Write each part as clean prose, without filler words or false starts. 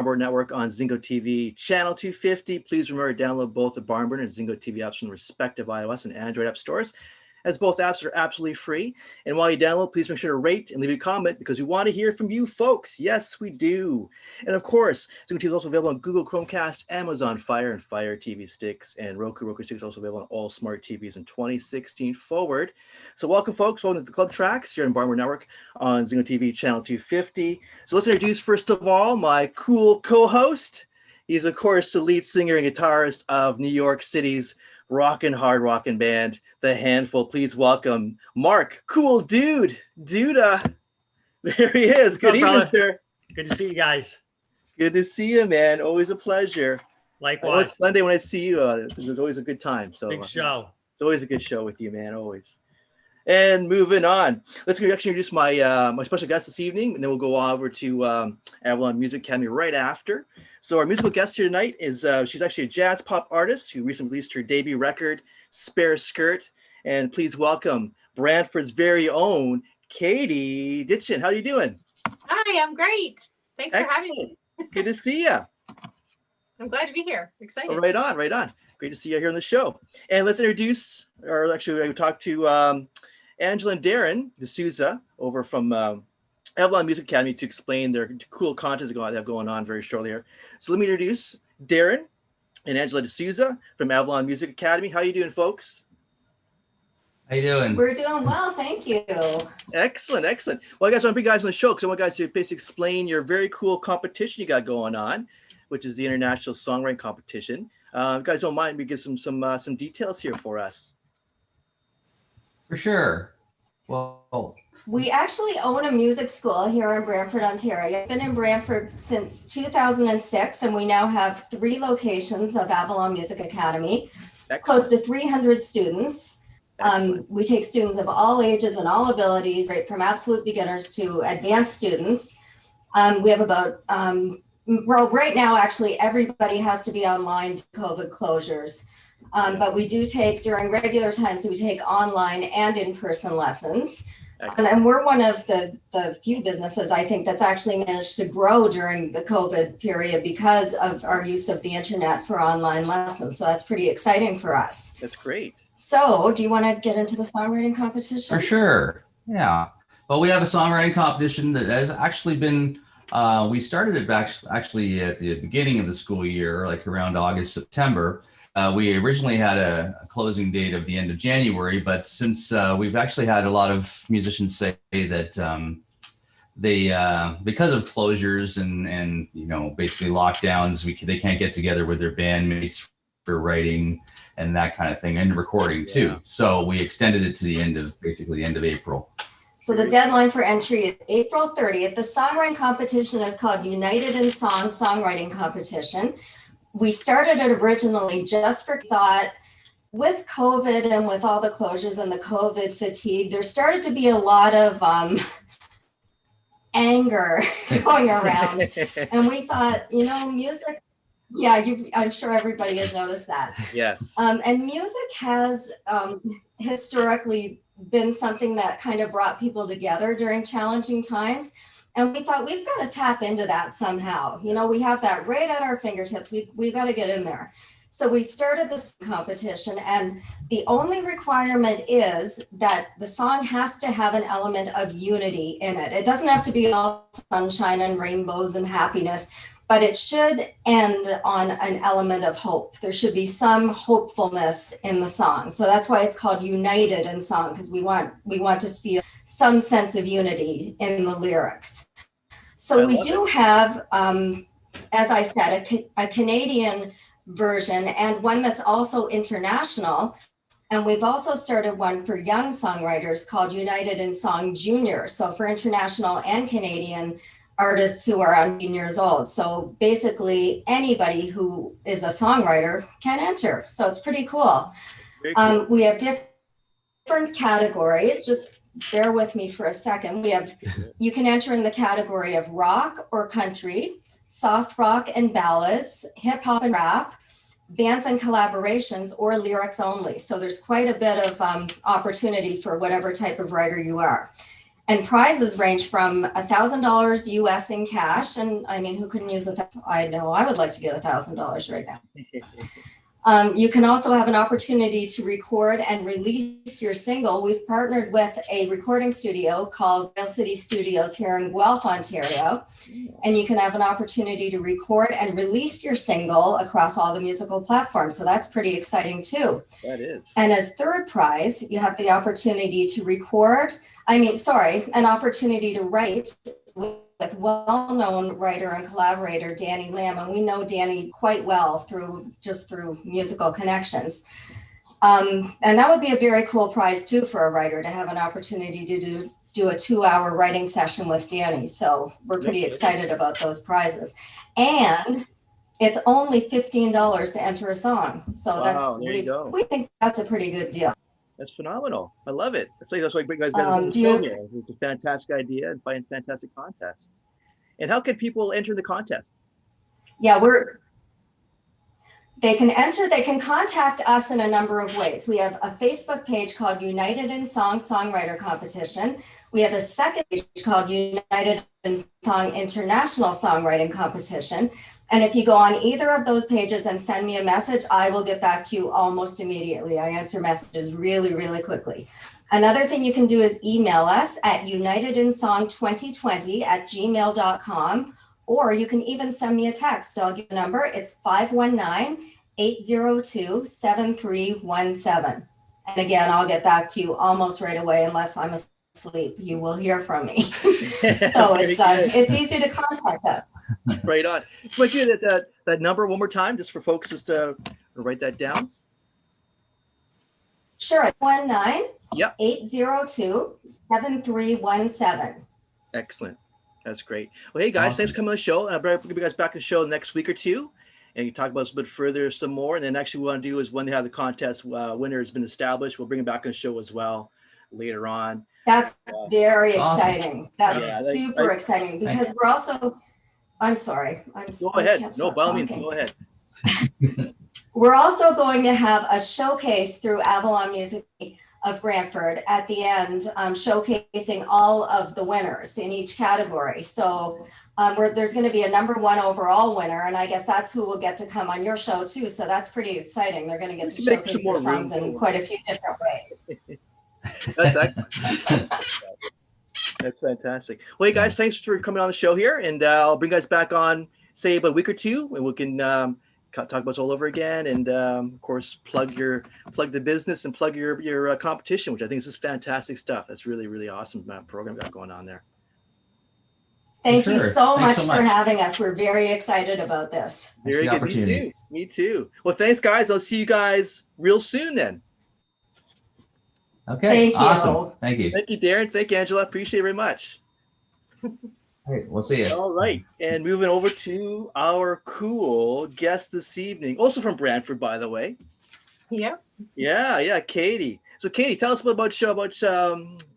BarnBurner Network on Zingo TV channel 250. Please remember to download both the BarnBurner and Zingo TV apps from the respective iOS and Android app stores, as both apps are absolutely free. And while you download, please make sure to rate and leave a comment because we want to hear from you folks. Yes, we do. And of course, Zingo TV is also available on Google Chromecast, Amazon Fire, and Fire TV sticks, and Roku. Roku sticks also available on all smart TVs in 2016 forward. So welcome, folks. Welcome to the Club Tracks here on BarnBurner Network on Zingo TV channel 250. So let's introduce, first of all, my cool co-host. He's, of course, the lead singer and guitarist of New York City's hard rockin' band, The Handful. Please welcome Mark, cool dude, Duda. There he is. Good evening, sir. Good to see you guys. Good to see you, man. Always a pleasure. Likewise. It's Sunday when I see you. It's always a good time. So big show. It's always a good show with you, man. Always. And moving on, let's actually introduce my my special guest this evening, and then we'll go over to Avalon Music Academy right after. So our musical guest here tonight is she's actually a jazz pop artist who recently released her debut record, Spare Skirt. And please welcome Brantford's very own Katie Ditchin. How are you doing? Hi, I'm great. Thanks for having me. Good to see you. I'm glad to be here. Excited. Right on, right on. Great to see you here on the show. And let's introduce, or actually I talked to Angela and Darren D'Souza over from Avalon Music Academy to explain their cool contest they have going on very shortly here. So let me introduce Darren and Angela D'Souza from Avalon Music Academy. How are you doing, folks? How you doing? We're doing well, thank you. Excellent, excellent. Well, I guys want to bring you guys on the show because I want you guys to basically explain your very cool competition you got going on, which is the International Songwriting Competition. If you guys don't mind, we give some details here for us. For sure. Well, we actually own a music school here in Brantford, Ontario. I've been in Brantford since 2006, and we now have 3 locations of Avalon Music Academy. Excellent. Close to 300 students. We take students of all ages and all abilities, right from absolute beginners to advanced students. We have about, well, right now, actually, everybody has to be online to COVID closures. But we do take, during regular times, we take online and in-person lessons. And we're one of the few businesses, I think, that's actually managed to grow during the COVID period because of our use of the internet for online lessons. So that's pretty exciting for us. That's great. So do you want to get into the songwriting competition? For sure. Yeah. Well, we have a songwriting competition that has actually been, we started it actually at the beginning of the school year, like around August, September. We originally had a closing date of the end of January, but since we've actually had a lot of musicians say that they, because of closures and you know, basically lockdowns, they can't get together with their bandmates for writing and that kind of thing, and recording too. Yeah. So we extended it to the end of April. So the deadline for entry is April 30th. The songwriting competition is called United in Song Songwriting Competition. We started it originally just for thought. With COVID and with all the closures and the COVID fatigue, there started to be a lot of anger going around. And we thought, you know, music, yeah, I'm sure everybody has noticed that. Yes. And music has historically been something that kind of brought people together during challenging times. And we thought we've got to tap into that somehow. You know, we have that right at our fingertips. We've got to get in there. So we started this competition, and the only requirement is that the song has to have an element of unity in it. It doesn't have to be all sunshine and rainbows and happiness, but it should end on an element of hope. There should be some hopefulness in the song. So that's why it's called United in Song, because we want to feel some sense of unity in the lyrics. So we do have, as I said, a Canadian version and one that's also international. And we've also started one for young songwriters called United in Song Junior. So for international and Canadian artists who are under 18 years old. So basically anybody who is a songwriter can enter. So it's pretty cool. Cool. We have different categories. Just bear with me for a second. You can enter in the category of rock or country, soft rock and ballads, hip hop and rap, bands and collaborations, or lyrics only. So there's quite a bit of opportunity for whatever type of writer you are. And prizes range from $1,000 US in cash. And I mean, who couldn't use I know I would like to get $1,000 right now. You can also have an opportunity to record and release your single. We've partnered with a recording studio called Rail City Studios here in Guelph, Ontario. And you can have an opportunity to record and release your single across all the musical platforms. So that's pretty exciting too. That is. And as third prize, you have the opportunity to an opportunity to write with well-known writer and collaborator Danny Lamb, and we know Danny quite well through musical connections. And that would be a very cool prize too for a writer to have an opportunity to do a 2-hour writing session with Danny. So we're pretty excited about those prizes. And it's only $15 to enter a song. So we think that's a pretty good deal. That's phenomenal. I love it. That's why you guys it's a fantastic idea and find fantastic contest. And how can people enter the contest? Yeah, they can contact us in a number of ways. We have a Facebook page called United in Song Songwriter Competition. We have a second page called United in Song International Songwriting Competition. And if you go on either of those pages and send me a message, I will get back to you almost immediately. I answer messages really, really quickly. Another thing you can do is email us at unitedinsong2020@gmail.com, or you can even send me a text. So I'll give you a number. It's 519-802-7317. And again, I'll get back to you almost right away unless I'm asleep. You will hear from me. So it's easy to contact us. Right on. Would you that number one more time, just for folks just to write that down? Sure. 519-802-7317. Excellent. That's great. Well, hey guys, thanks for coming on the show. I'll bring you guys back to the show next week or two, and you talk about this a bit further, some more. And then actually, what we want to do is when they have the contest winner has been established, we'll bring them back on the show as well later on. That's very exciting. That's super exciting because we're also. I'm sorry. Go ahead. No, by all means, go ahead. We're also going to have a showcase through Avalon Music of Brantford at the end, showcasing all of the winners in each category. So there's going to be a #1 overall winner, and I guess that's who will get to come on your show too. So that's pretty exciting. They're going to get to showcase their songs in quite a few different ways. That's excellent. That's fantastic. Well, hey guys, thanks for coming on the show here, and I'll bring you guys back on, say, about a week or two, and we can talk about this all over again, and of course, plug the business and plug your competition, which I think is just fantastic stuff. That's really, really awesome program got going on there. Thank you so much for having us. We're very excited about this. Very good. Me too. Well, thanks, guys. I'll see you guys real soon then. Okay. Thank you. Awesome. Thank you. Thank you, Darren. Thank you, Angela. Appreciate it very much. All right. We'll see you. All right. And moving over to our cool guest this evening, also from Brantford, by the way. Yeah. Yeah, Katie. So, Katie, tell us a little about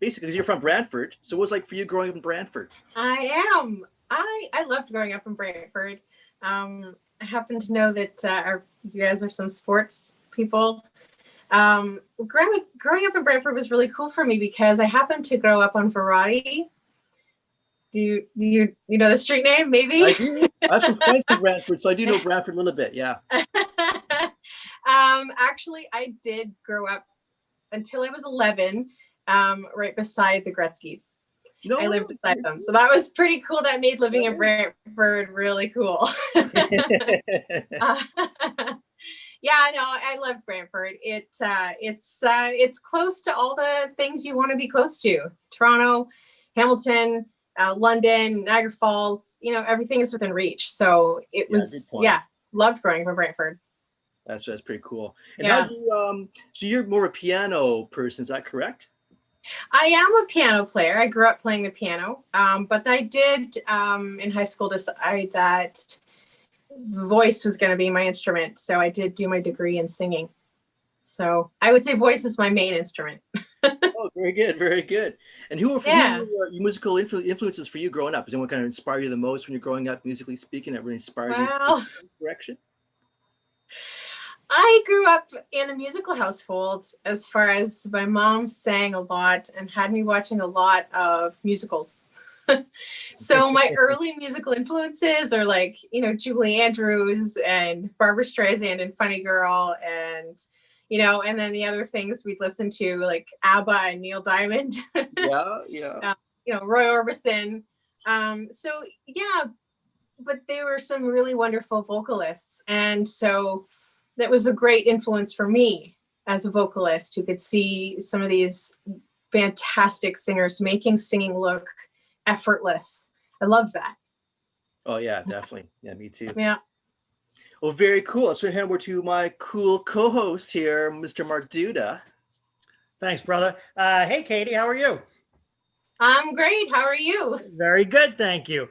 basically, because you're from Brantford. So, what's it like for you growing up in Brantford? I am. I loved growing up in Brantford. I happen to know that you guys are some sports people. Growing up in Brantford was really cool for me because I happened to grow up on Variety. Do you know the street name? Maybe. I do. I'm from friends in Brantford, so I do know Brantford a little bit. Yeah. Actually, I did grow up until I was 11, right beside the Gretzky's. No, I lived beside them, so that was pretty cool. That made living in Brantford really cool. Yeah, no, I love Brantford. It's close to all the things you want to be close to. Toronto, Hamilton, London, Niagara Falls, everything is within reach. So it was, loved growing up in Brantford. That's pretty cool. And how do you, so you're more a piano person, is that correct? I am a piano player. I grew up playing the piano, but I did in high school decide that voice was going to be my instrument. So I did do my degree in singing. So I would say voice is my main instrument. Oh, very good. Very good. And who are your musical influences for you growing up? Is anyone kind of inspire you the most when you're growing up, musically speaking, that really inspired you in this direction? I grew up in a musical household, as far as my mom sang a lot and had me watching a lot of musicals. So my early musical influences are like, Julie Andrews and Barbara Streisand and Funny Girl, and and then the other things we'd listen to, like ABBA and Neil Diamond. Yeah. Roy Orbison. So yeah, but they were some really wonderful vocalists, and so that was a great influence for me as a vocalist, who could see some of these fantastic singers making singing look effortless. I love that. Oh yeah, definitely. Yeah, me too. Yeah. Well, very cool. Let's head over to my cool co-host here, Mr. Marduda. Thanks, brother. Hey, Katie, how are you? I'm great. How are you? Very good, thank you.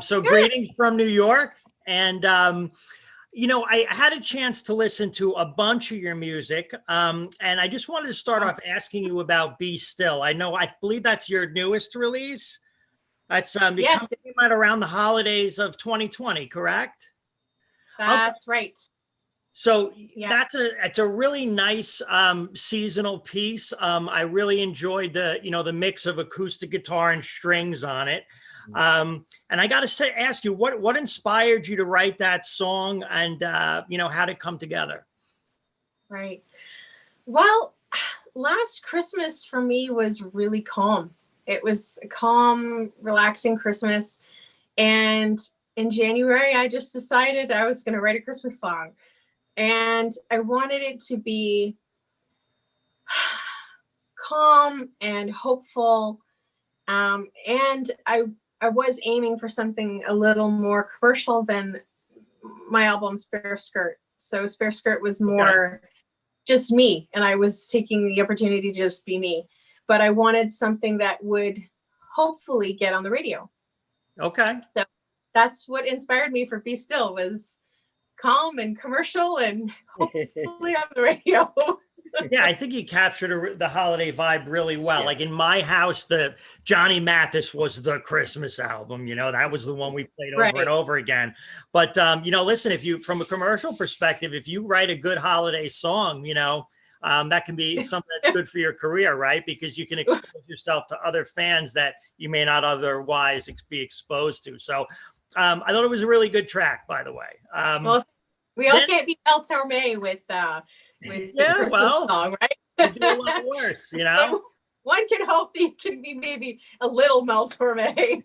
So Good. greetings from New York. And, I had a chance to listen to a bunch of your music. And I just wanted to start off asking you about Be Still. I believe that's your newest release. That's Yes, came out around the holidays of 2020, correct? that's right. So Yeah. it's a really nice seasonal piece. I really enjoyed the mix of acoustic guitar and strings on it. And I got to ask you, what inspired you to write that song, and how did it come together? Right. Well, last Christmas for me was really calm. It was a calm, relaxing Christmas. And in January, I just decided I was going to write a Christmas song. And I wanted it to be calm and hopeful. And I was aiming for something a little more commercial than my album Spare Skirt. So Spare Skirt was more just me, and I was taking the opportunity to just be me. But I wanted something that would hopefully get on the radio. Okay. So that's what inspired me for Be Still, was calm and commercial and hopefully on the radio. Yeah, I think you captured the holiday vibe really well. Yeah. Like in my house, the Johnny Mathis was the Christmas album. That was the one we played over and over again. But listen, if you, from a commercial perspective, if you write a good holiday song, that can be something that's good for your career, right? Because you can expose yourself to other fans that you may not otherwise be exposed to. So I thought it was a really good track, by the way. Well, we all can't be El Torme with the Christmas song, right? You do a lot worse, One can hope that you can be maybe a little Mel Torme.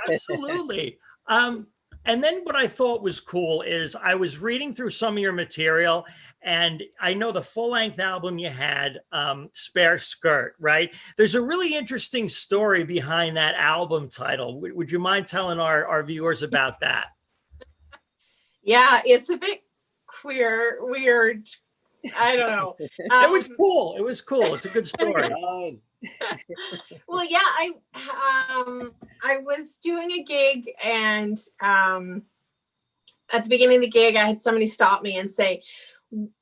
Absolutely. And then what I thought was cool is I was reading through some of your material, and I know the full-length album you had, Spare Skirt, right? There's a really interesting story behind that album title. Would you mind telling our viewers about that? Yeah, it's a bit queer, weird. I don't know. It was cool. It was cool. It's a good story. Well, yeah, I was doing a gig, and at the beginning of the gig, I had somebody stop me and say,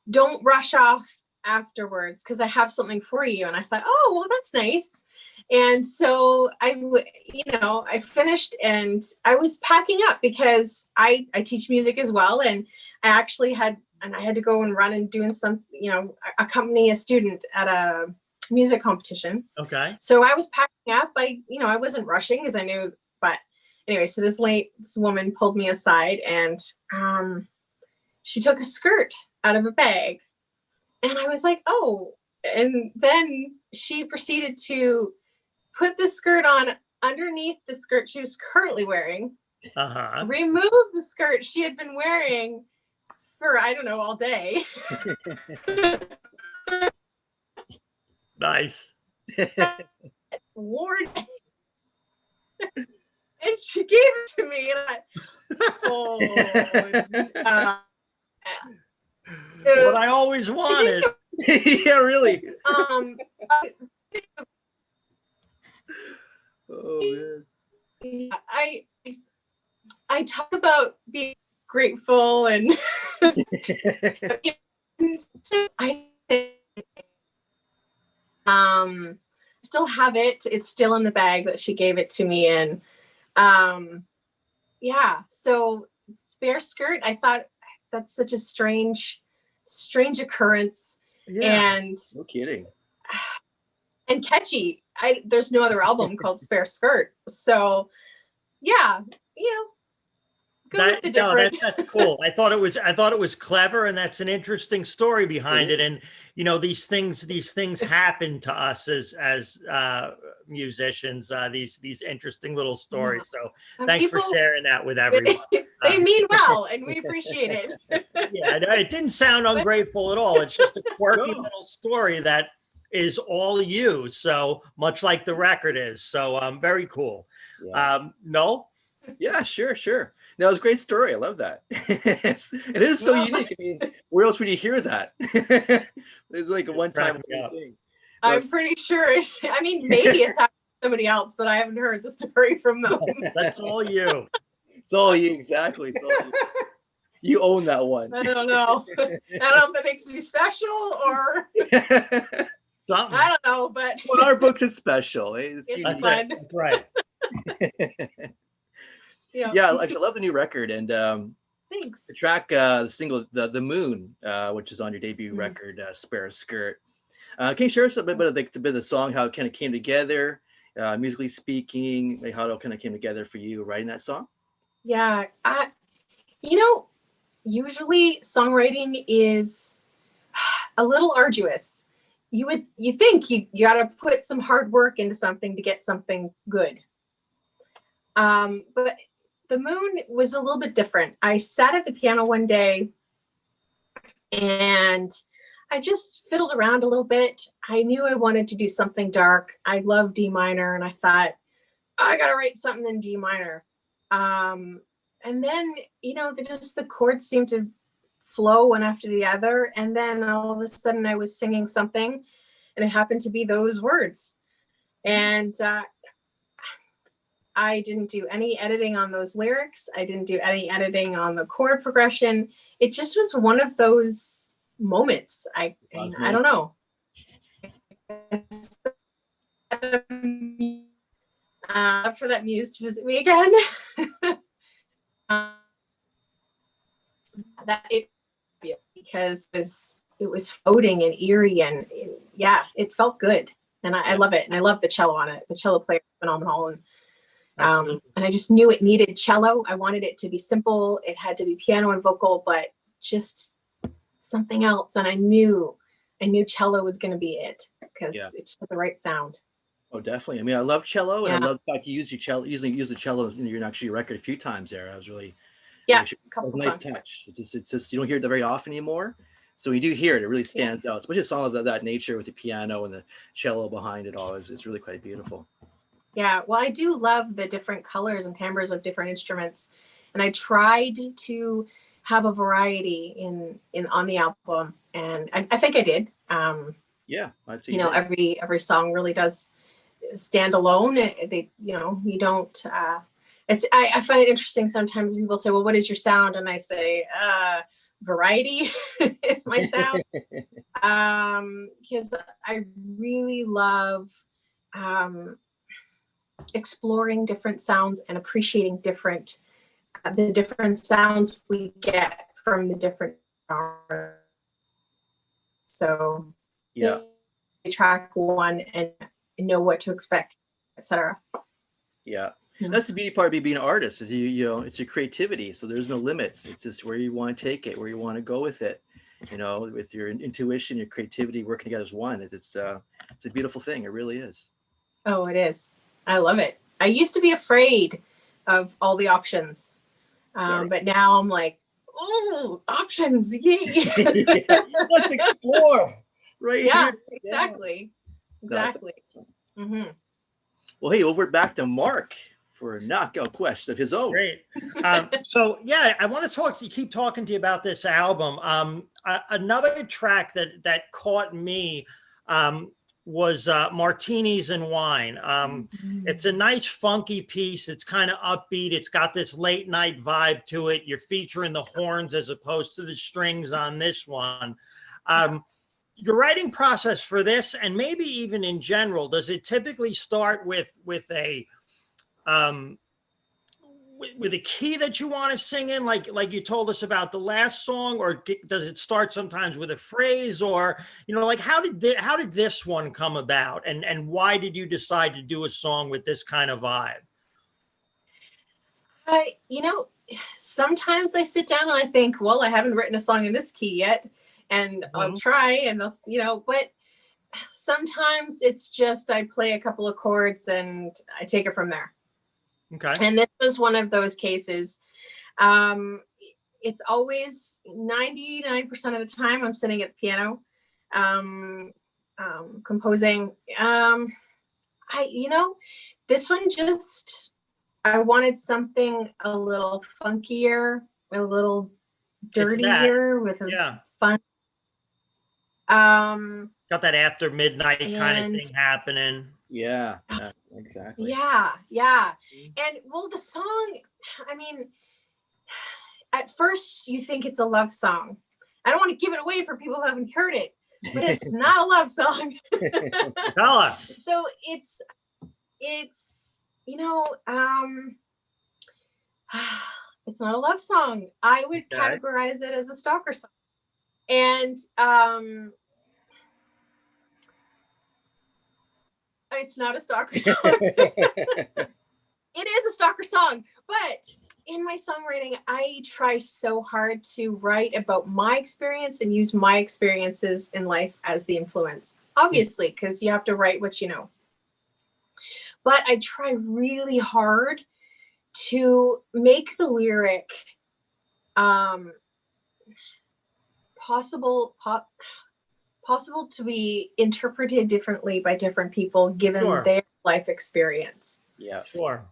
"Don't rush off afterwards, because I have something for you." And I thought, oh, well, that's nice. And so I finished, and I was packing up because I teach music as well, and I actually had to go and run and doing some, accompany a student at a music competition. Okay. So I was packing up. I wasn't rushing because I knew, but anyway, so this woman pulled me aside, and she took a skirt out of a bag, and I was like, oh, and then she proceeded to put the skirt on underneath the skirt she was currently wearing, remove the skirt she had been wearing for, I don't know, all day. Nice. Worn. And she gave it to me, and what I always wanted. Yeah, really. Oh man. I talk about being grateful, and so I still have it. It's still in the bag that she gave it to me in. So Spare Skirt, I thought that's such a strange strange occurrence, Yeah. and No kidding. catchy. There's no other album called Spare Skirt. So yeah, you know, go with the different. That's cool. I thought it was clever, and that's an interesting story behind it. And you know, these things happen to us as musicians. These interesting little stories. So thanks for sharing that with everyone. They mean well, and we appreciate it. Yeah, it didn't sound ungrateful at all. It's just a quirky little story that is all you. So much like the record is. So very cool. Yeah. No. Yeah, sure. No, it was a great story. I love that. It is so unique. I mean, where else would you hear that? It's like a one-time thing. I'm pretty sure. I mean, maybe it's happened to somebody else, but I haven't heard the story from them. That's all you. It's all you, exactly. It's all you. You own that one. I don't know. I don't know if that makes me special or something. I don't know, but well, our books is special. It's fun. That's right. Yeah, I love the new record, and thanks. the track, the single, the Moon, which is on your debut record, Spare Skirt. Can you share us a bit of the song, how it kind of came together, musically speaking, like how it all kind of came together for you writing that song? Yeah, you know, usually songwriting is a little arduous. You think you got to put some hard work into something to get something good. But the Moon was a little bit different. I sat at the piano one day and I just fiddled around a little bit. I knew I wanted to do something dark. I love D minor, and I thought, I got to write something in D minor. And then, you know, the chords seemed to flow one after the other. And then all of a sudden I was singing something, and it happened to be those words. And I didn't do any editing on those lyrics. I didn't do any editing on the chord progression. It just was one of those moments. I don't know. For that muse to visit me again. Because it was floating and eerie, and yeah, it felt good, and I love it, and I love the cello on it. The cello player is phenomenal, and I just knew it needed cello. I wanted it to be simple. It had to be piano and vocal, but just something else. And I knew cello was going to be it, because it just had the right sound. Oh, definitely. I mean, I love cello, and I love the fact you use the cello in your record a few times there. I was really a couple nice songs. touch. It's just you don't hear it very often anymore. So when you do hear it, it really stands out, especially a song of that nature with the piano and the cello behind it all. It's really quite beautiful. Yeah, well, I do love the different colors and timbres of different instruments, and I tried to have a variety in on the album, and I think I did. Yeah, I'd say you know, every song really does stand alone. You don't. I find it interesting sometimes when people say, "Well, what is your sound?" And I say, variety is my sound, because I really love exploring different sounds and appreciating the different sounds we get from the different genres. So yeah, track one and know what to expect, etc. Yeah. That's the beauty part of being an artist, is you know, it's your creativity. So there's no limits. It's just where you want to take it, where you want to go with it. You know, with your intuition, your creativity working together as one. It's a beautiful thing. It really is. Oh, it is. I love it. I used to be afraid of all the options, but now I'm like, oh, options, yay! Let's explore. Right. Yeah, here. exactly. Exactly. Mm-hmm. Well, hey, over back to Mark for a knockout question of his own. Great. So yeah, I want to keep talking to you about this album. Another track that caught me was Martinis and Wine. It's a nice funky piece. It's kind of upbeat. It's got this late night vibe to it. You're featuring the horns as opposed to the strings on this one. Your writing process for this, and maybe even in general, does it typically start with a with a key that you want to sing in, like you told us about the last song, or does it start sometimes with a phrase, or like how did this one come about, and why did you decide to do a song with this kind of vibe? Sometimes I sit down and I think, well, I haven't written a song in this key yet, and I'll try, and but sometimes it's just I play a couple of chords and I take it from there. Okay. And this was one of those cases. It's always 99% of the time I'm sitting at the piano, composing. This one just, I wanted something a little funkier, a little dirtier with a fun. Got that after midnight kind of thing happening. Yeah, exactly. Yeah. And well, the song, I mean, at first you think it's a love song. I don't want to give it away for people who haven't heard it, but it's not a love song. Tell us. So it's it's not a love song. I would categorize it as a stalker song. And it's not a stalker song. It is a stalker song, but in my songwriting, I try so hard to write about my experience and use my experiences in life as the influence, obviously, because you have to write what you know. But I try really hard to make the lyric possible to be interpreted differently by different people given their life experience. Yeah, sure.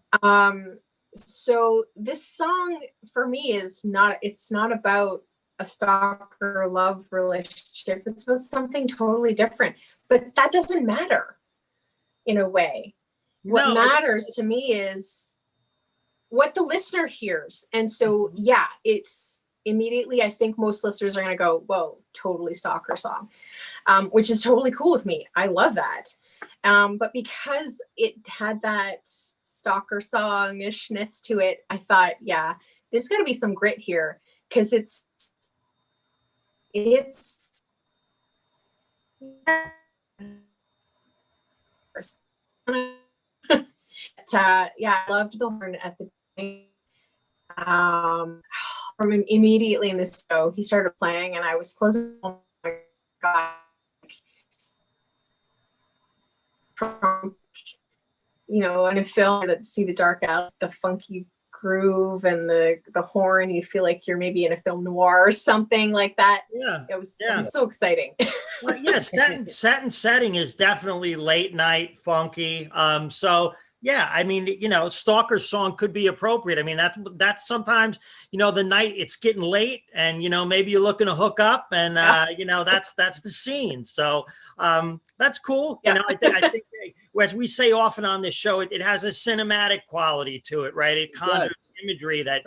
So this song for me it's not about a stalker love relationship. It's about something totally different, but that doesn't matter in a way. What matters to me is what the listener hears. And so, it's immediately, I think most listeners are going to go, whoa, totally stalker song, which is totally cool with me. I love that. But because it had that stalker song-ishness to it, I thought, there's got to be some grit here, because it's I loved the horn at the time. From immediately in this show, he started playing, and I was closing. Oh my god! From in a film that see the dark out, the funky groove and the horn, you feel like you're maybe in a film noir or something like that. It was so exciting. Well, satin setting is definitely late night funky. So I mean, stalker song could be appropriate. I mean, that's sometimes, the night it's getting late and, maybe you're looking to hook up and, that's the scene. So that's cool. Yeah. I think as we say often on this show, it has a cinematic quality to it, right? It conjures imagery that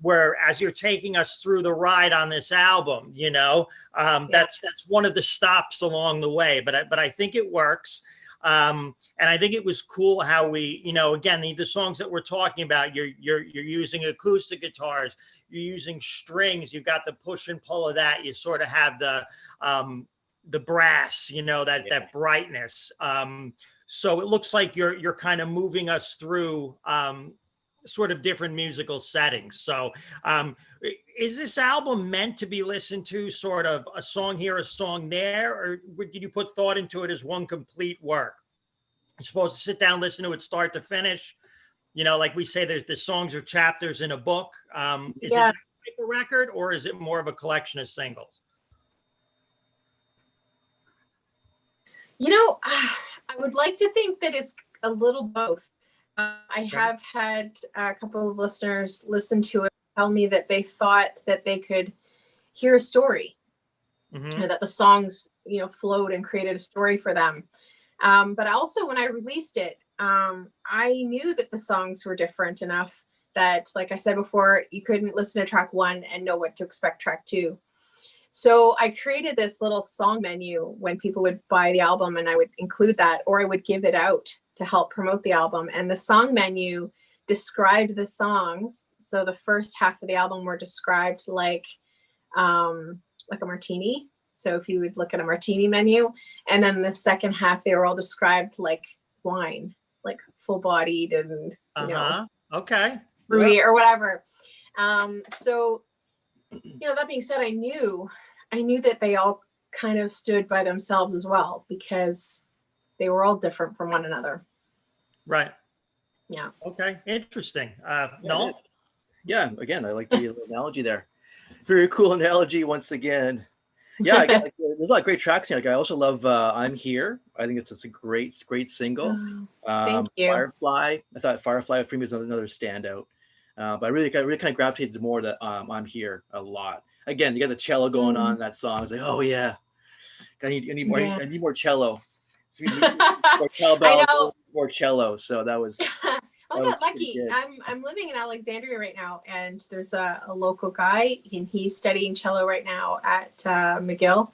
where as you're taking us through the ride on this album, that's one of the stops along the way. But I think it works. And I think it was cool how we, again, the songs that we're talking about, you're using acoustic guitars, you're using strings, you've got the push and pull of that. You sort of have the brass, that brightness. So it looks like you're kind of moving us through sort of different musical settings. So is this album meant to be listened to sort of a song here, a song there, or did you put thought into it as one complete work? You're supposed to sit down, listen to it start to finish. Like we say, the songs are chapters in a book. Is it that type of record, or is it more of a collection of singles? I would like to think that it's a little both. I have had a couple of listeners listen to it, tell me that they thought that they could hear a story, or that the songs, flowed and created a story for them. But also when I released it, I knew that the songs were different enough that, like I said before, you couldn't listen to track 1 and know what to expect track 2. So I created this little song menu when people would buy the album, and I would include that, or I would give it out to help promote the album. And the song menu described the songs. So the first half of the album were described like a martini. So if you would look at a martini menu, and then the second half, they were all described like wine, like full bodied and, you know, okay, fruity or whatever. So, you know, that being said, I knew that they all kind of stood by themselves as well, because they were all different from one another. right. Yeah. Okay, interesting. No, Yeah, again, I like the analogy there. Very cool analogy once again. Yeah, again, like, there's a lot of great tracks here. Like, I also love "I'm Here." I think it's a great single. Thank you. Firefly. I thought Firefly for me was another standout. But I really kind of gravitated to more that "I'm Here" a lot. Again, you got the cello going on in that song. It's like, oh yeah, I need more. Yeah. I need more cello. More cowbell, I know. more cello. So that was. I got lucky. I'm living in Alexandria right now, and there's a local guy, and he's studying cello right now at McGill.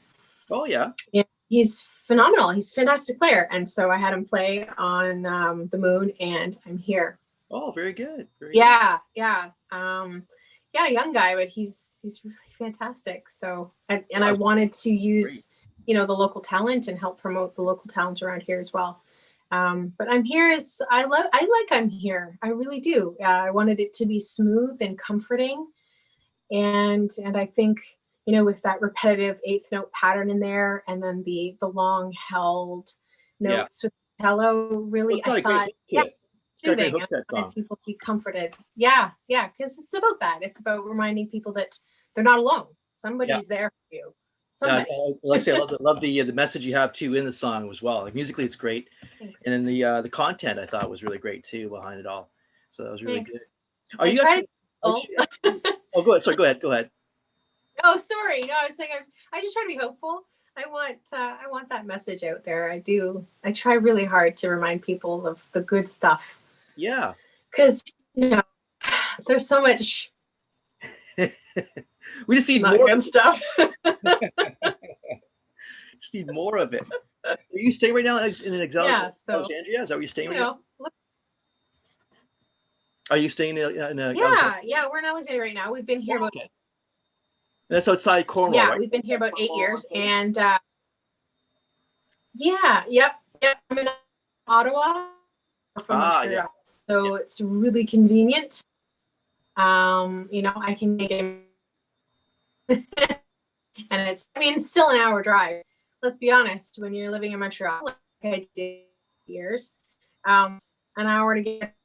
Oh yeah. Yeah, he's phenomenal. He's a fantastic player, and so I had him play on the Moon and "I'm Here." Oh, very good. Yeah, young guy, but he's really fantastic. So, I wanted to use you know, the local talent and help promote the local talent around here as well. But "I'm Here" is, I like "I'm Here." I really do. I wanted it to be smooth and comforting. And I think, you know, with that repetitive eighth note pattern in there, and then the long held notes with cello, really, I thought, soothing, and I wanted people to be comforted. Yeah, because it's about that. It's about reminding people that they're not alone. Somebody's there for you. Yeah, like I say, I love the message you have too in the song as well. Like musically, it's great. Thanks. And then the content I thought was really great too behind it all. So that was really good. Are I you? tried oh, go ahead. Sorry, go ahead. Oh, sorry. No, I was saying I just try to be hopeful. I want that message out there. I do. I try really hard to remind people of the good stuff. Yeah. Because, you know, there's so much. We just need more good stuff. Just need more of it. Are you staying right now in an Alexandria? Is that where you're staying right now? Are you staying in a? Yeah, we're in Alexandria right now. We've been here about. That's outside Cornwall. Yeah, right? we've been here about 8 years, and yep. I'm in Ottawa from Montreal, so it's really convenient. You know, I can make it. And it's still an hour drive. Let's be honest, when you're living in Montreal, like I did years, an hour to get.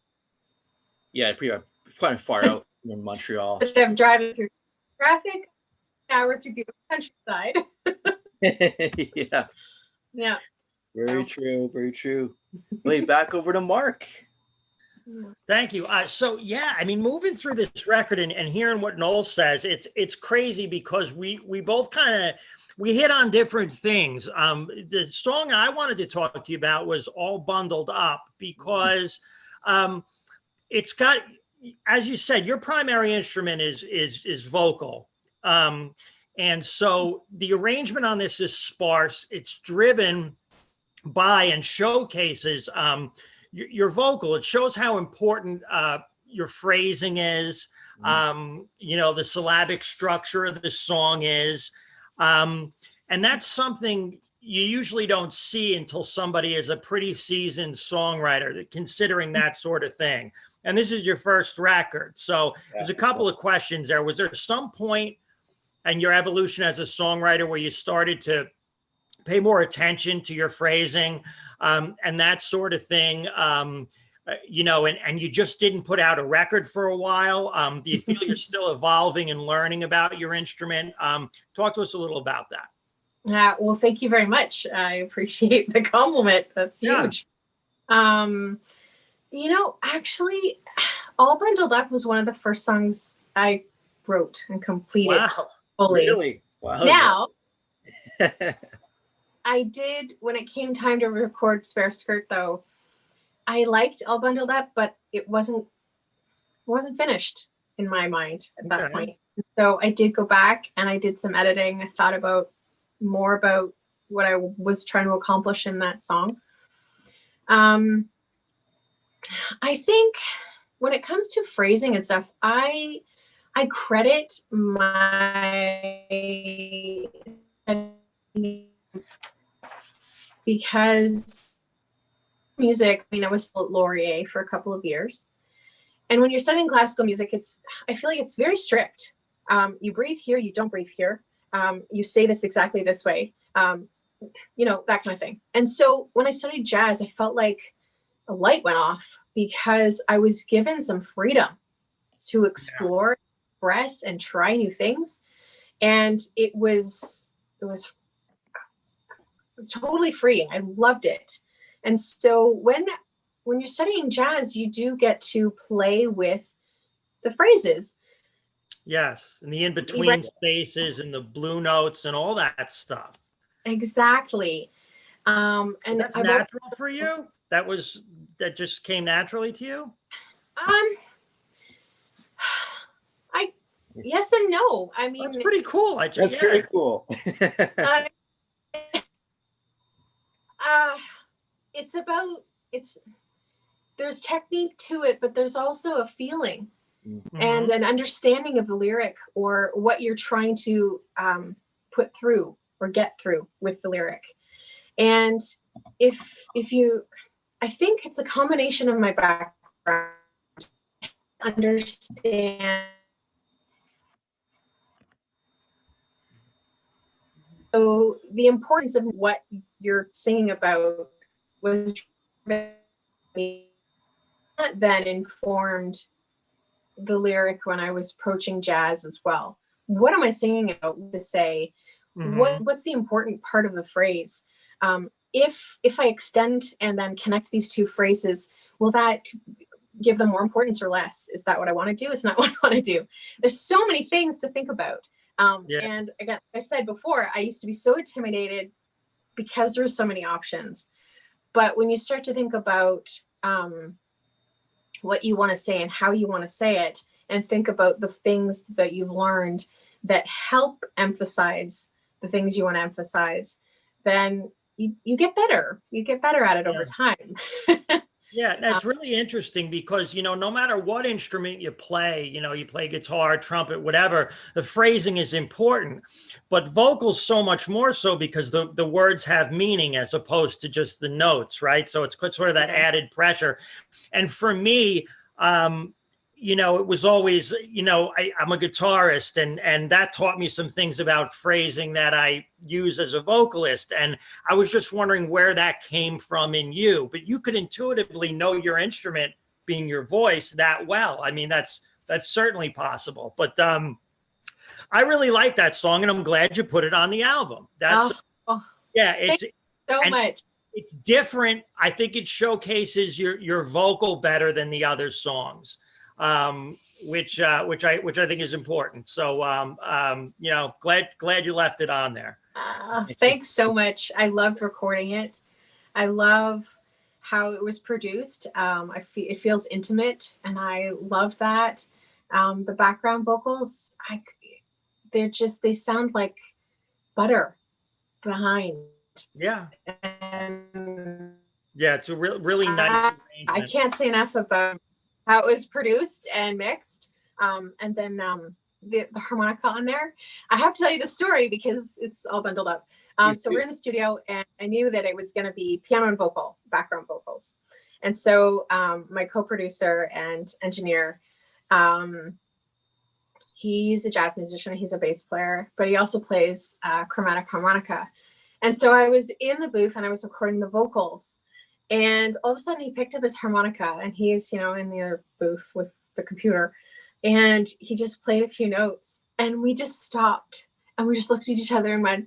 Yeah, pretty quite far out in Montreal. I'm driving through traffic, an hour through beautiful countryside. Yeah. Very true. Wait, back over to Mark. Thank you. So yeah, moving through this record and hearing what Noel says, it's crazy because we both we hit on different things. The song I wanted to talk to you about was "All Bundled Up" because it's got, as you said, your primary instrument is vocal. And so the arrangement on this is sparse. It's driven by and showcases your vocal. It shows how important your phrasing is, you know, the syllabic structure of the song is. And that's something you usually don't see until somebody is a pretty seasoned songwriter, considering that sort of thing. And this is your first record. So there's a couple of questions there. Was there some point in your evolution as a songwriter where you started to pay more attention to your phrasing and that sort of thing, you know, and you just didn't put out a record for a while? Do you feel you're still evolving and learning about your instrument? Talk to us a little about that. Well, thank you very much. I appreciate the compliment. That's huge. You know, actually, "All Bundled Up" was one of the first songs I wrote and completed fully. Really? Wow. Now, I did, when it came time to record "Spare Skirt," though, I liked "All Bundled Up," but it wasn't finished in my mind at that point. So I did go back and I did some editing. I thought more about what I was trying to accomplish in that song. I think when it comes to phrasing and stuff, I credit my because music, I mean, I was still at Laurier for a couple of years. And when you're studying classical music, I feel like it's very strict. You breathe here, you don't breathe here. You say this exactly this way, that kind of thing. And so when I studied jazz, I felt like a light went off because I was given some freedom to explore, express, and try new things. And it was totally freeing. I loved it. And so when you're studying jazz, you do get to play with the phrases. Yes, and the in-between spaces and the blue notes and all that stuff. Exactly. And that's natural for you? That just came naturally to you? Yes and no. I mean, that's pretty cool. That's very cool. There's technique to it, but there's also a feeling and an understanding of the lyric or what you're trying to put through or get through with the lyric. And I think it's a combination of my background, understand. So the importance of what you're singing about was then informed the lyric when I was approaching jazz as well. What am I singing about to say? What's the important part of the phrase? If I extend and then connect these two phrases, will that give them more importance or less? Is that what I want to do? It's not what I want to do. There's so many things to think about. And again, like I said before, I used to be so intimidated because there's so many options. But when you start to think about what you want to say and how you want to say it, and think about the things that you've learned that help emphasize the things you want to emphasize, then you get better. You get better at it over time. Yeah, that's really interesting because, no matter what instrument you play, you play guitar, trumpet, whatever, the phrasing is important, but vocals so much more so because the words have meaning as opposed to just the notes, right? So it's sort of that added pressure. And for me, it was always, I'm a guitarist and that taught me some things about phrasing that I use as a vocalist. And I was just wondering where that came from in you, but you could intuitively know your instrument being your voice that well. I mean, that's certainly possible, but I really like that song and I'm glad you put it on the album. It's so much. It's different. I think it showcases your vocal better than the other songs. Which I think is important. So, glad you left it on there. Thanks so much. I loved recording it. I love how it was produced. It feels intimate, and I love that. The background vocals, they sound like butter behind. Yeah. And it's a really nice arrangement. I can't say enough about how it was produced and mixed. And then the harmonica on there. I have to tell you the story because it's all bundled up. So we're in the studio and I knew that it was going to be piano and background vocals. And so my co-producer and engineer, he's a jazz musician, he's a bass player, but he also plays chromatic harmonica. And so I was in the booth and I was recording the vocals. And all of a sudden he picked up his harmonica and he's, in the other booth with the computer. And he just played a few notes and we just stopped and we just looked at each other and went,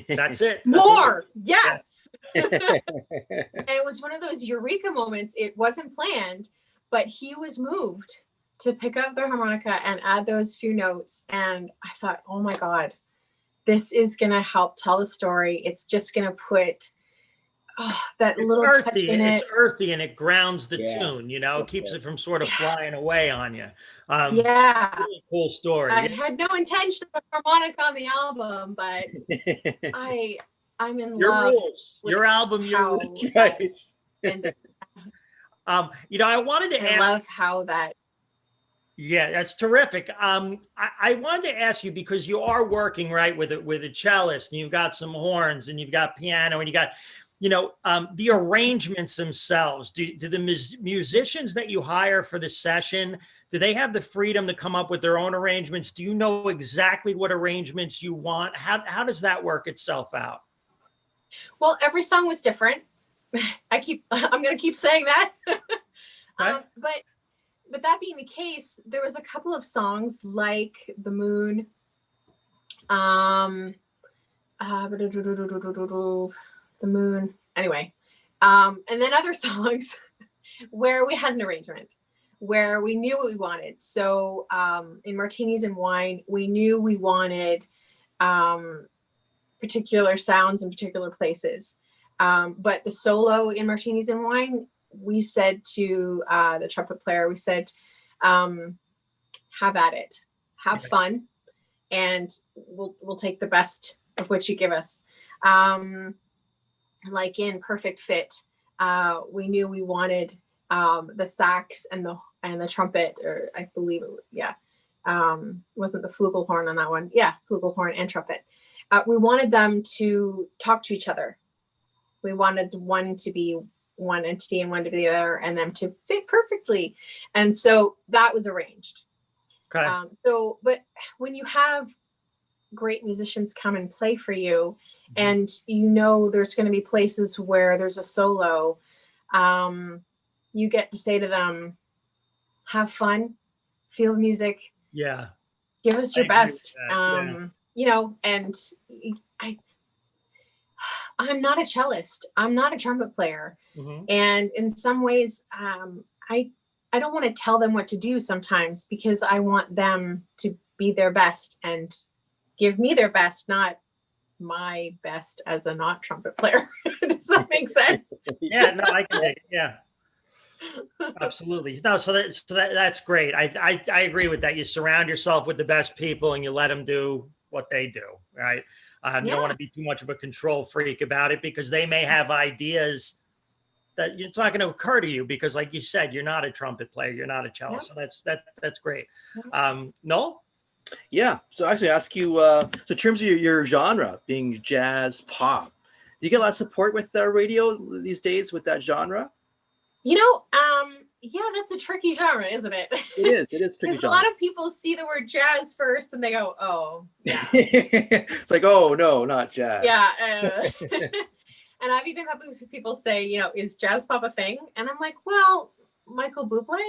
that's it. More. Yes. And it was one of those eureka moments. It wasn't planned, but he was moved to pick up the harmonica and add those few notes. And I thought, oh my God, this is going to help tell the story. It's just going to put that it's little earthy, touch in it. It's earthy and it grounds the tune, it keeps it from sort of flying away on you. Really cool story. I had no intention of harmonica on the album, but I'm in your love. Rules. Your album, your rules. Right. And I wanted to I ask. love how that. Yeah, that's terrific. I wanted to ask you, because you are working, right, with a cellist, and you've got some horns, and you've got piano, and you got, the arrangements themselves. Do the musicians that you hire for the session, do they have the freedom to come up with their own arrangements? Do you know exactly what arrangements you want? How does that work itself out? Well, every song was different. I'm going to keep saying that. Okay. But that being the case, there was a couple of songs like The Moon, the Moon, anyway, and then other songs where we had an arrangement, where we knew what we wanted. So in Martinis and Wine, we knew we wanted particular sounds in particular places. But the solo in Martinis and Wine, we said to the trumpet player, we said, have at it, have fun, and we'll take the best of what you give us. Like in Perfect Fit, we knew we wanted the sax and the trumpet, or I believe wasn't the flugelhorn on that one. Yeah, flugelhorn and trumpet. We wanted them to talk to each other. We wanted one to be one entity and one to be the other, and them to fit perfectly. And so that was arranged. Okay. But when you have great musicians come and play for you, and there's going to be places where there's a solo, you get to say to them, have fun, feel music. Yeah. Give us your best. And I'm not a cellist. I'm not a trumpet player. Mm-hmm. And in some ways, I don't want to tell them what to do sometimes, because I want them to be their best and give me their best, not my best as a not trumpet player. Does that make sense? Yeah, no, I can take it. Yeah. Absolutely. No, so that's great. I agree with that. You surround yourself with the best people and you let them do what they do, right? You don't want to be too much of a control freak about it, because they may have ideas that it's not going to occur to you, because, like you said, you're not a trumpet player, you're not a cellist. So that's great. Noel? Yeah. So actually, I ask you. So in terms of your genre being jazz pop, do you get a lot of support with radio these days with that genre? Yeah, that's a tricky genre, isn't it? It is tricky. Because a lot of people see the word jazz first and they go, oh, yeah. It's like, oh, no, not jazz. Yeah. And I've even had people say, is jazz pop a thing? And I'm like, well, Michael Bublé,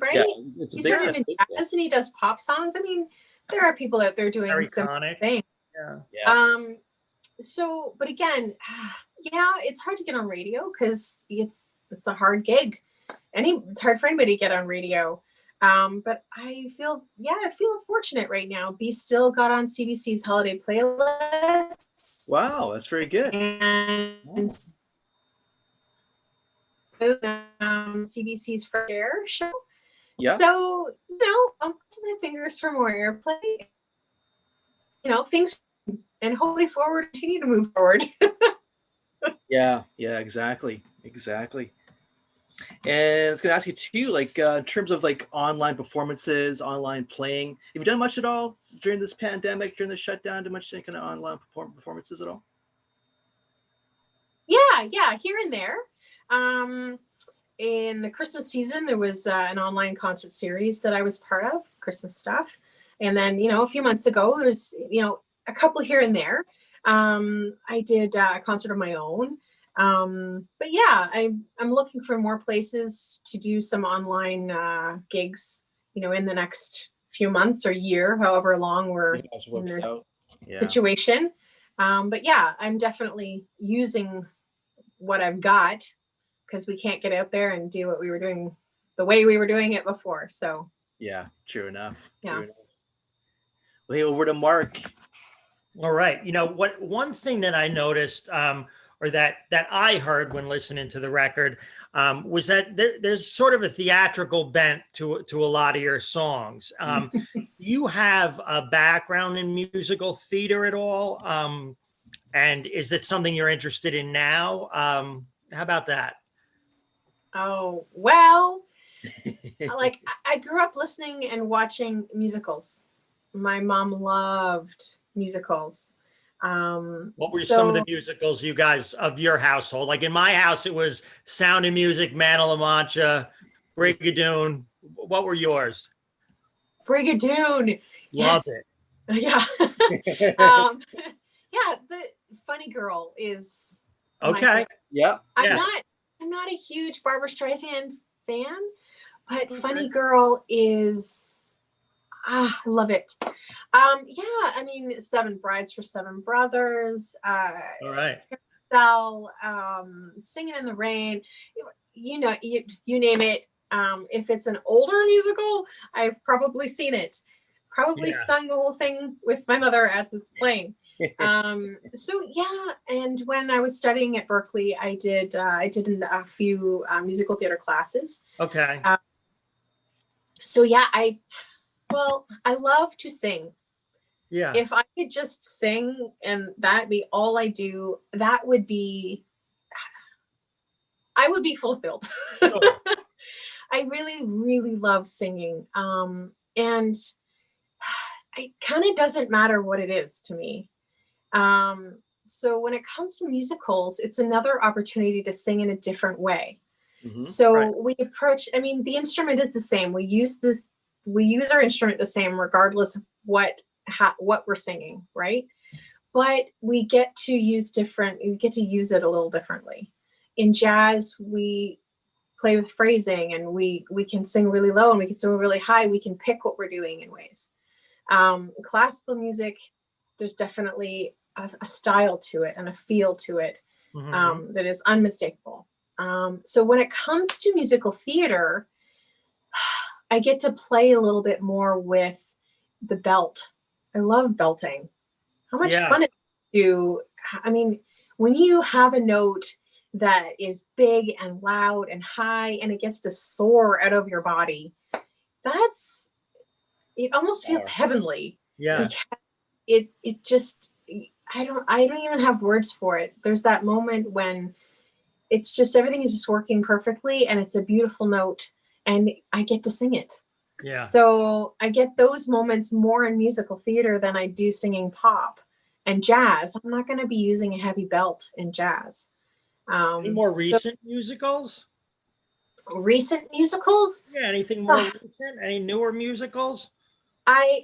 right? Yeah, he's turned into jazz and he does pop songs. I mean, there are people out there doing similar things. Yeah. So, but again, it's hard to get on radio because it's a hard gig. It's hard for anybody to get on radio. But I feel fortunate right now. Be Still got on CBC's holiday playlist. Wow, that's very good. And CBC's H.E.R show. Yeah. So, I'm putting my fingers for more airplay. Things, and hopefully continue to move forward. Yeah, exactly. And I was going to ask you too, like in terms of like online performances, online playing, have you done much at all during this pandemic, during the shutdown? Did much kind of online performances at all? Yeah, here and there. In the Christmas season, there was an online concert series that I was part of, Christmas stuff. And then, a few months ago, there's, a couple here and there. I did a concert of my own. But yeah, I'm looking for more places to do some online gigs, in the next few months or year, however long we're in this situation. But yeah, I'm definitely using what I've got, because we can't get out there and do what we were doing the way we were doing it before. So yeah, true enough. Yeah. True enough. Well, hey, over to Mark. All right. One thing that I noticed, or that I heard when listening to the record, was that there's sort of a theatrical bent to a lot of your songs. You have a background in musical theater at all? And is it something you're interested in now? How about that? Oh, well, like I grew up listening and watching musicals. My mom loved musicals. What were some of the musicals you guys of your household? Like in my house, it was Sound of Music, Man of La Mancha, Brigadoon. What were yours? Brigadoon. Love Yes. it. Yeah. Yeah, the Funny Girl is my Okay. favorite. Yeah. I'm Yeah. not a huge Barbara Streisand fan, but Funny Girl is I love it. Yeah, I mean, Seven Brides for Seven Brothers, All right. Sal, Singing in the Rain, you know, you name it. If it's an older musical, I've probably seen it. Probably Yeah. sung the whole thing with my mother as it's playing. So yeah, and when I was studying at Berkeley, I did a few musical theater classes. Okay. So yeah, I love to sing. Yeah. If I could just sing and that be all I do, I would be fulfilled. Sure. I really, really love singing. And it kind of doesn't matter what it is to me. So when it comes to musicals, it's another opportunity to sing in a different way. Mhm. So Right. we approach, I mean, the instrument is the same. We use our instrument the same, regardless of what we're singing, right? But we get to use it a little differently. In jazz, we play with phrasing, and we can sing really low and we can sing really high. We can pick what we're doing in ways. Classical music, there's definitely a style to it and a feel to it that is unmistakable. So when it comes to musical theater, I get to play a little bit more with the belt. I love belting. How much fun it is I mean, when you have a note that is big and loud and high and it gets to soar out of your body, it almost feels heavenly. Yeah. Because it just, I don't even have words for it. There's that moment when it's just, everything is just working perfectly and it's a beautiful note and I get to sing it. Yeah. So I get those moments more in musical theater than I do singing pop and jazz. I'm not going to be using a heavy belt in jazz. Any more recent musicals? Recent musicals? Yeah. Anything more recent? Any newer musicals? I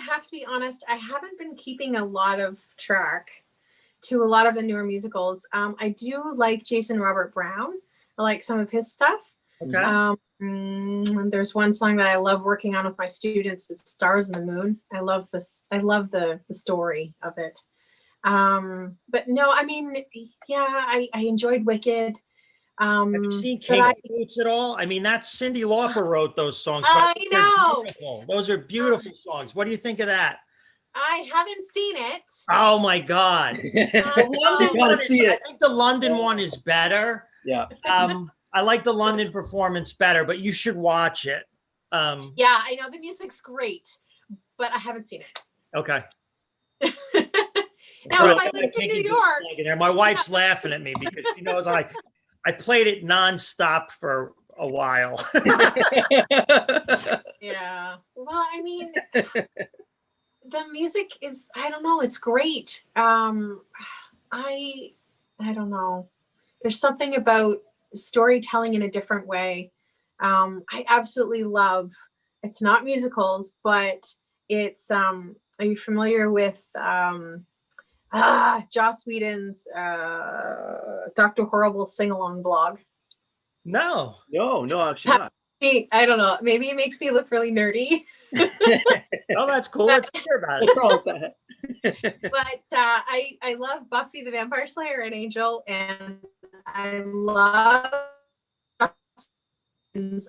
have to be honest, I haven't been keeping a lot of track to a lot of the newer musicals. I do like Jason Robert Brown. I like some of his stuff. Okay. There's one song that I love working on with my students. It's Stars and the Moon. I love this. I love the story of it. But no, I mean, yeah, I enjoyed Wicked. Have you seen King of Fruits at all? I mean, that's Cyndi Lauper wrote those songs. I know. Beautiful. Those are beautiful songs. What do you think of that? I haven't seen it. Oh my God. The London one I think the London one is better. Yeah. I like the London performance better, but you should watch it. Yeah, I know the music's great, but I haven't seen it. Okay. Now, if I lived in New York, my wife's laughing at me because she knows I played it nonstop for a while. Yeah. Well, I mean, the music is, I don't know, it's great. I don't know. There's something about storytelling in a different way. I absolutely love, it's not musicals, but it's, are you familiar with Joss Whedon's Dr. Horrible sing-along blog? No, actually not. I don't know. Maybe it makes me look really nerdy. Oh, that's cool. Let's hear about it. But I love Buffy the Vampire Slayer and Angel, and I love and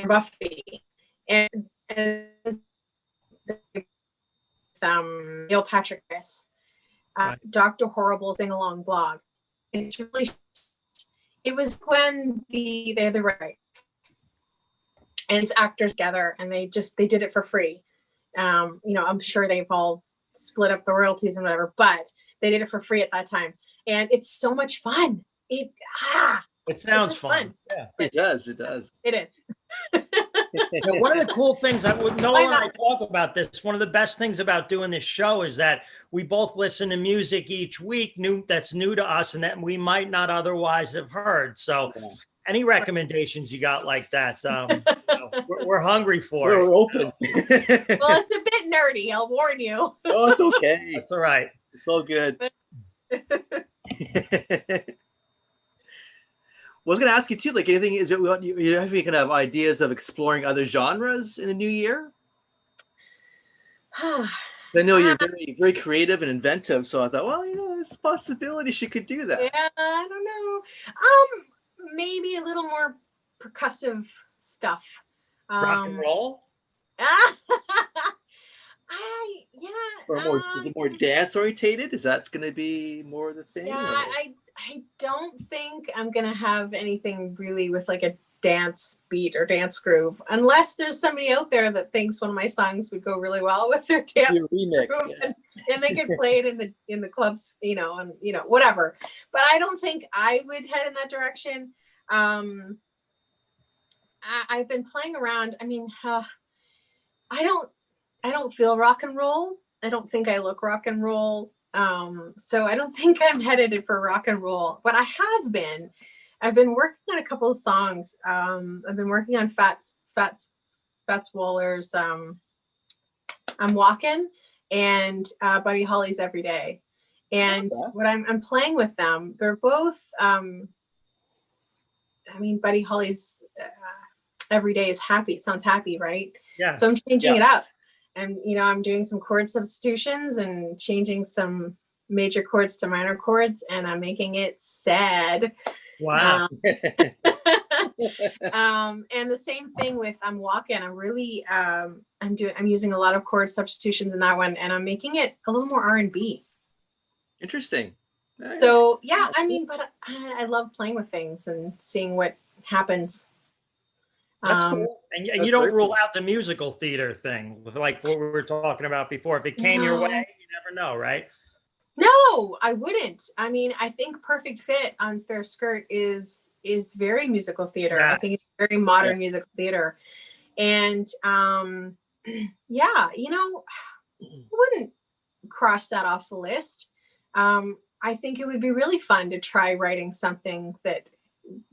Buffy and Neil Patrick Harris, Dr. Horrible sing-along blog. It's really, it was when they're the right and these actors together, and they did it for free. I'm sure they've all split up the royalties and whatever, but they did it for free at that time. and it's so much fun. It sounds just fun. Yeah, It does. It does. it is. One of the cool things I would Noah Why and I not? talk about this. One of the best things about doing this show is that we both listen to music each week that's new to us and that we might not otherwise have heard. So any recommendations you got like that, we're hungry for We're it. open. Well, it's a bit nerdy, I'll warn you. Oh, it's okay. That's all right. It's all good. I was going to ask you too, like anything, is it, you have any kind of ideas of exploring other genres in the new year? I know you're very, very creative and inventive, so I thought, well, there's a possibility she could do that. Yeah, I don't know. Maybe a little more percussive stuff. Rock and roll? Or more, is it more dance orientated? Is that going to be more the same? Yeah, or? I don't think I'm gonna have anything really with like a dance beat or dance groove, unless there's somebody out there that thinks one of my songs would go really well with their dance remix, groove, yeah. and they could play it in the clubs, and whatever. But I don't think I would head in that direction. I've been playing around. I mean, I don't feel rock and roll. I don't think I look rock and roll. So I don't think I'm headed for rock and roll. But I've been working on a couple of songs. I've been working on Fats Waller's I'm Walking and Buddy Holly's Every Day. And what I'm playing with them, they're both Buddy Holly's Every Day is happy. It sounds happy, right? Yeah. So I'm changing it up. And, I'm doing some chord substitutions and changing some major chords to minor chords, and I'm making it sad. Wow. And the same thing with I'm Walking. I'm really, I'm using a lot of chord substitutions in that one, and I'm making it a little more R&B. Interesting. So yeah, but I love playing with things and seeing what happens. That's cool. And you don't rule out the musical theater thing, like what we were talking about before. If it came your way, you never know, right? No, I wouldn't. I think Perfect Fit on Spare Skirt is very musical theater. Yes. I think it's very modern musical theater. And I wouldn't cross that off the list. I think it would be really fun to try writing something that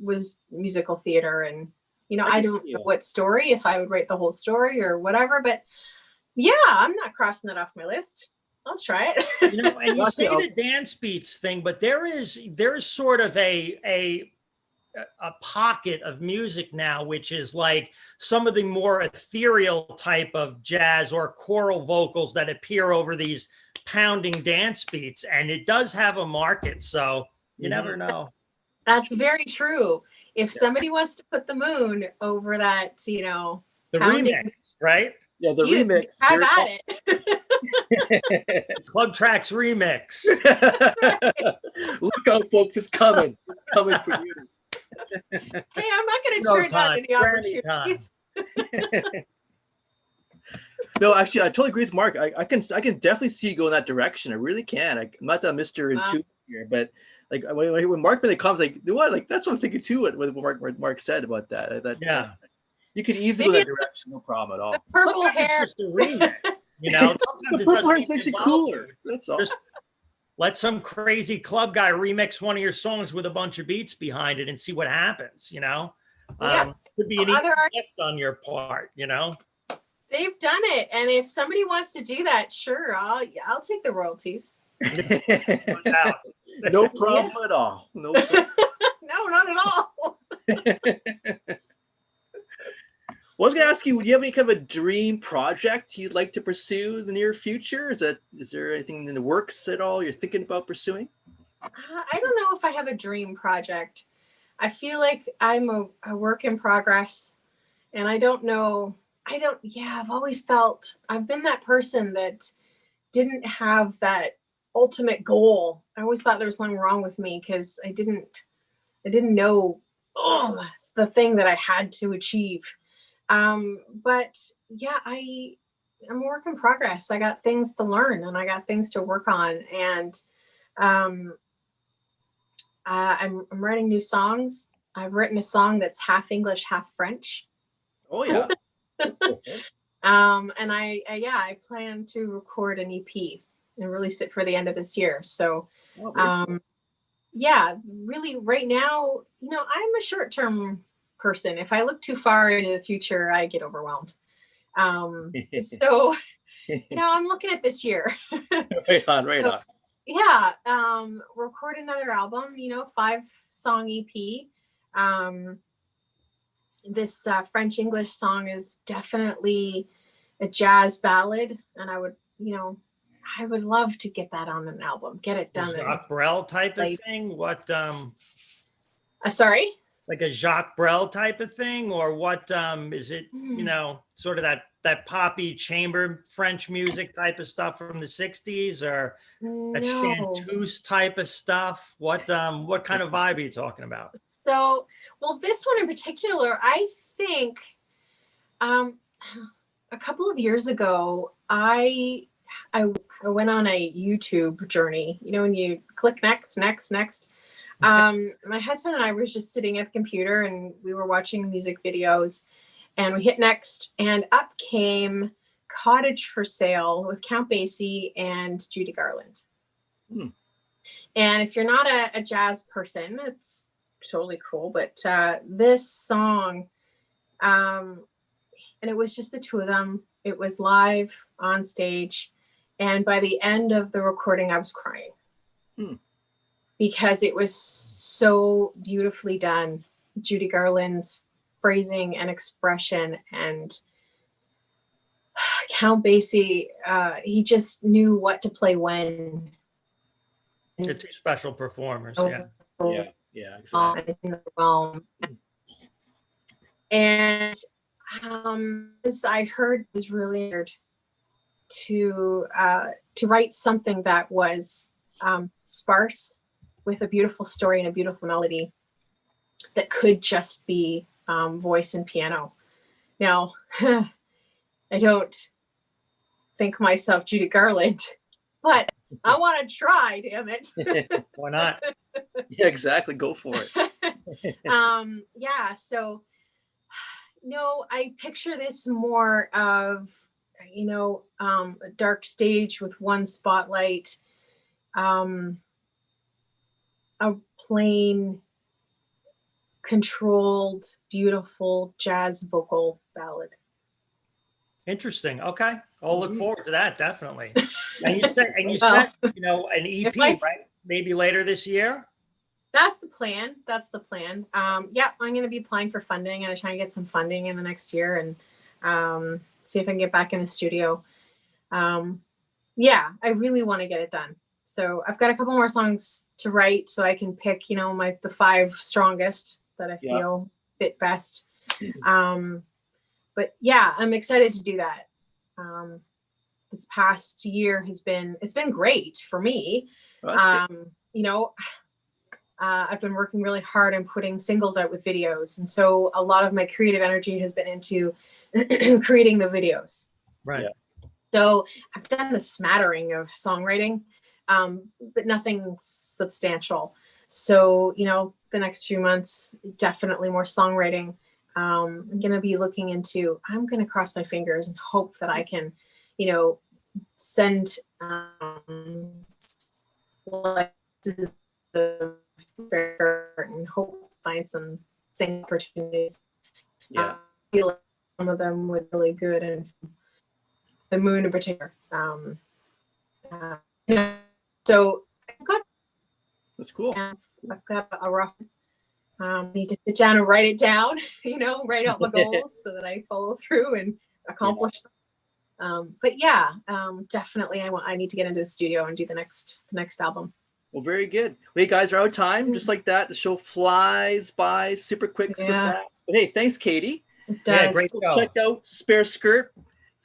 was musical theater, and I don't know what story, if I would write the whole story or whatever, but yeah, I'm not crossing that off my list. I'll try it. And you say the dance beats thing, but there is sort of a pocket of music now, which is like some of the more ethereal type of jazz or choral vocals that appear over these pounding dance beats. And it does have a market. So you never know. That's very true. If somebody wants to put the moon over that, the remix, right? Yeah, the remix. Have at it. Club Tracks remix. Look out, folks! It's coming. It's coming for you. Hey, I'm not going to turn down any opportunities. No, actually, I totally agree with Mark. I can definitely see you go in that direction. I really can. I'm not that Mr. Intuitive here, but. Like when Mark made the comments, like what? Like that's what I'm thinking too. What Mark said about that. Yeah, you could easily go that direction, no problem at all. Purple hair, it's just a remix. Sometimes the purple hair makes it cooler. That's all. Just let some crazy club guy remix one of your songs with a bunch of beats behind it and see what happens. Could be an easy lift on your part. They've done it, and if somebody wants to do that, sure, I'll take the royalties. No problem at all. No, no, not at all. I was going to ask you, do you have any kind of a dream project you'd like to pursue in the near future? Is there anything in the works at all you're thinking about pursuing? I don't know if I have a dream project. I feel like I'm a work in progress, and I don't know. I've always felt I've been that person that didn't have that ultimate goal. I always thought there was something wrong with me because I didn't know that's the thing that I had to achieve. But yeah, I'm a work in progress. I got things to learn and I got things to work on. And I'm writing new songs. I've written a song that's half English, half French. Oh yeah. And I plan to record an EP and release it for the end of this year. So, yeah, really right now, I'm a short-term person. If I look too far into the future, I get overwhelmed. So, I'm looking at this year. Right on. Yeah, record another album, 5-song EP. This French English song is definitely a jazz ballad, and I would love to get that on an album, get it done. Jacques Brel type of thing? What sorry? Like a Jacques Brel type of thing, or what is it, sort of that poppy chamber French music type of stuff from the 60s, or that chanteuse type of stuff? What kind of vibe are you talking about? So, well, this one in particular, I think a couple of years ago, I went on a YouTube journey, when you click next. My husband and I was just sitting at the computer and we were watching music videos, and we hit next, and up came Cottage for Sale with Count Basie and Judy Garland. And if you're not a jazz person, it's totally cool, but this song, and it was just the two of them. It was live on stage, and by the end of the recording I was crying because it was so beautifully done. Judy Garland's phrasing and expression, and Count Basie, he just knew what to play when. They're two special performers. Yeah, exactly. And as I heard, it was really hard to write something that was sparse with a beautiful story and a beautiful melody that could just be voice and piano. Now, I don't think myself Judy Garland, but I want to try, damn it. Why not? Yeah, exactly. Go for it. So no, I picture this more of, a dark stage with one spotlight, a plain, controlled, beautiful jazz vocal ballad. Interesting. Okay. I'll look forward to that. Definitely. And you said, an EP, right? Maybe later this year. That's the plan. I'm going to be applying for funding and trying to get some funding in the next year and see if I can get back in the studio. I really want to get it done. So I've got a couple more songs to write so I can pick, the 5 strongest that I feel fit best. But yeah, I'm excited to do that. This past year it's been great for me. I've been working really hard on putting singles out with videos. And so a lot of my creative energy has been into creating the videos. Right. Yeah. So I've done a smattering of songwriting, but nothing substantial. So, the next few months, definitely more songwriting. I'm going to be looking into, I'm going to cross my fingers and hope that I can, send and hope find some singing opportunities. I feel like some of them were really good, and the Moon in particular. So I've got, that's cool. I've got a rough. Need to sit down and write it down. Write out my goals so that I follow through and accomplish them. But definitely I need to get into the studio and do the next album. Well, very good. Well, hey guys, are out of time. Just like that, the show flies by super quick, super fast. But hey, thanks, Katie. It does. Yeah, great show. Check out Spare Skirt.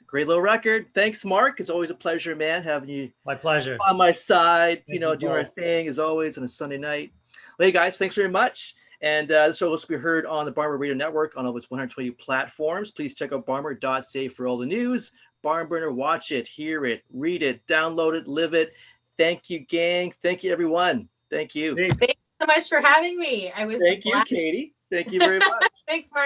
Great little record. Thanks, Mark. It's always a pleasure, man, having you. My pleasure. On my side, Thank you doing our both. thing as always on a Sunday night. Well, hey guys, thanks very much. And the show will also be heard on the BarnBurner Radio Network on all its 120 platforms. Please check out barnburner.ca for all the news. BarnBurner, watch it, hear it, read it, download it, live it. Thank you, gang. Thank you, everyone. Thank you. Hey. so much for having me. I was Thank you, glad. Katie. Thank you very much. Thanks, Mark.